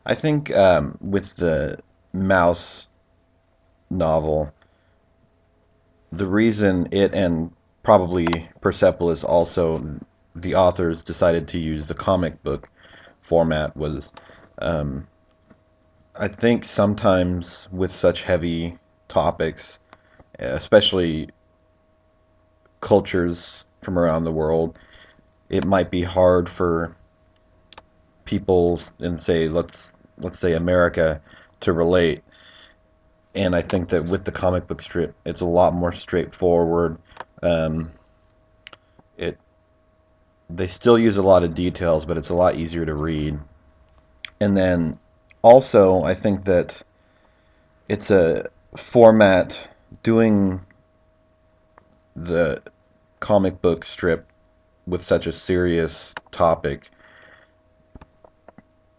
I think with the Mouse novel, the reason it and probably Persepolis also the authors decided to use the comic book format was um, I think sometimes with such heavy topics, especially cultures from around the world, it might be hard for people in say let's say America to relate. And I think that with the comic book strip, it's a lot more straightforward. Um, it they still use a lot of details, but it's a lot easier to read. And then also, I think that it's a format doing the comic book strip with such a serious topic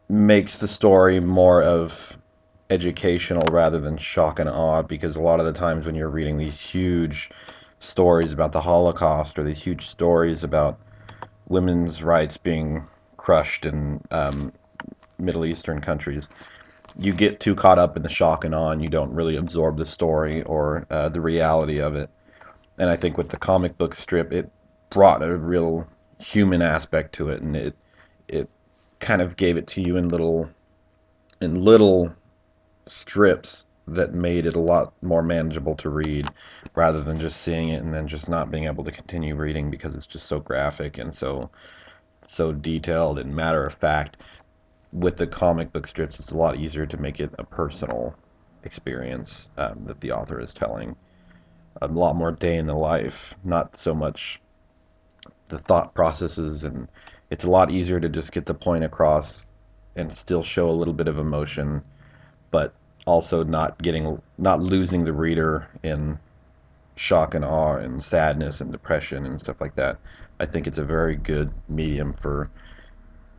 makes the story more of educational rather than shock and awe, because a lot of the times when you're reading these huge stories about the Holocaust or these huge stories about women's rights being crushed in Middle Eastern countries, you get too caught up in the shock and awe and you don't really absorb the story or the reality of it. And I think with the comic book strip, it brought a real human aspect to it, and it kind of gave it to you in little strips that made it a lot more manageable to read rather than just seeing it and then just not being able to continue reading because it's just so graphic and so detailed and matter of fact. With the comic book strips, it's a lot easier to make it a personal experience that the author is telling. A lot more day in the life, not so much the thought processes, and it's a lot easier to just get the point across and still show a little bit of emotion, but also not losing the reader in shock and awe and sadness and depression and stuff like that. I think it's a very good medium for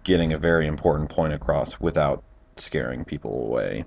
getting a very important point across without scaring people away.